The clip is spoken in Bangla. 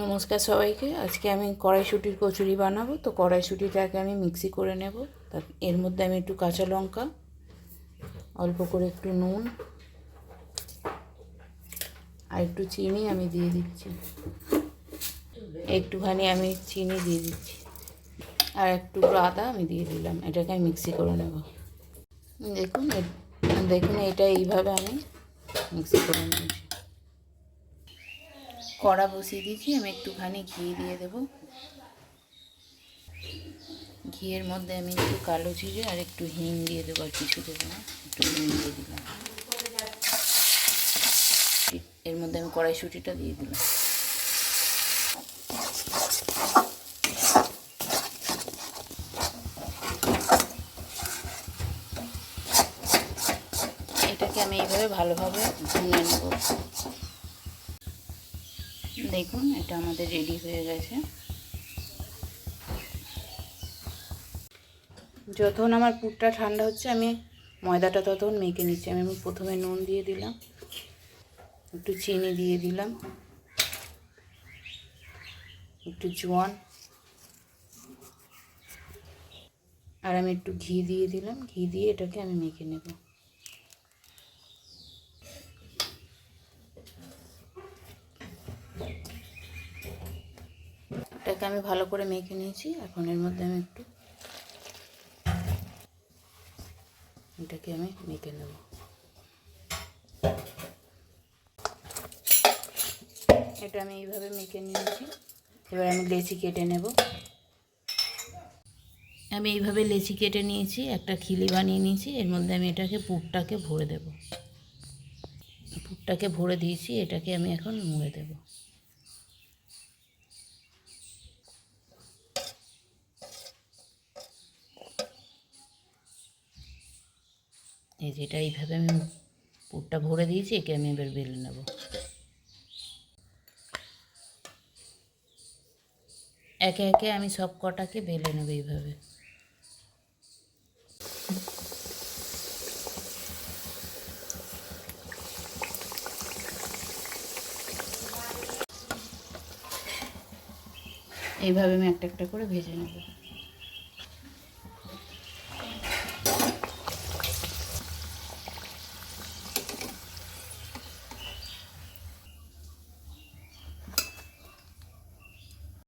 নমস্কার সবাইকে। আজকে আমি কড়াইশুঁটির কচুরি বানাবো। তো কড়াইশুঁটিটাকে আমি মিক্সি করে নেব। এর মধ্যে আমি একটু কাঁচা লঙ্কা, অল্প করে একটু নুন আর একটু চিনি আমি দিয়ে দিচ্ছি। একটুখানি আমি চিনি দিয়ে দিচ্ছি আর একটু আদা আমি দিয়ে দিলাম। এটাকে আমি মিক্সি করে নেব। দেখুন এটা এইভাবে আমি মিক্সি করে নিয়েছি। কড়া বসিয়ে দিয়েছি, আমি একটুখানি ঘি দিয়ে দেব। ঘিয়ের মধ্যে আমি একটু কালো জিরে আর একটু হিং দিয়ে দেবো, আর কিছু দেবো না, একটু হিং দিয়ে দিলাম। এর মধ্যে আমি কড়াইশুঁটিটা দিয়ে দিলাম। এটাকে আমি এইভাবে ভালোভাবে ভুনে নেব। দেখুন এটা আমাদের রেডি হয়ে গেছে। যতক্ষণ আমার পুরটা ঠান্ডা হচ্ছে আমি ময়দাটা ততক্ষণ মেখে নিচ্ছি। আমি প্রথমে নুন দিয়ে দিলাম, একটু চিনি দিয়ে দিলাম, একটু জোয়ান আর আমি একটু ঘি দিয়ে দিলাম। ঘি দিয়ে এটাকে আমি মেখে নেব। এটাকে আমি ভালো করে মেখে নিয়েছি। এখন এর মধ্যে আমি এটাকে আমি মেখে নেব। এটা আমি এইভাবে মেখে নিয়েছি। এবার আমি লেচি কেটে নেব। আমি এইভাবে লেচি কেটে নিয়েছি, একটা খিলি বানিয়ে নিয়েছি। এর মধ্যে আমি এটাকে পুরটাকে ভরে দেব। পুরটাকে ভরে দিয়েছি, এটাকে আমি এখন মুড়ে দেব। এই যেটা এইভাবে আমি পুরটা ভরে দিয়েছি, একে আমি এবার বেলে নেব। একে একে আমি সব কটাকে বেলে নেব এইভাবে। এইভাবে আমি একটা একটা করে ভেজে নেব।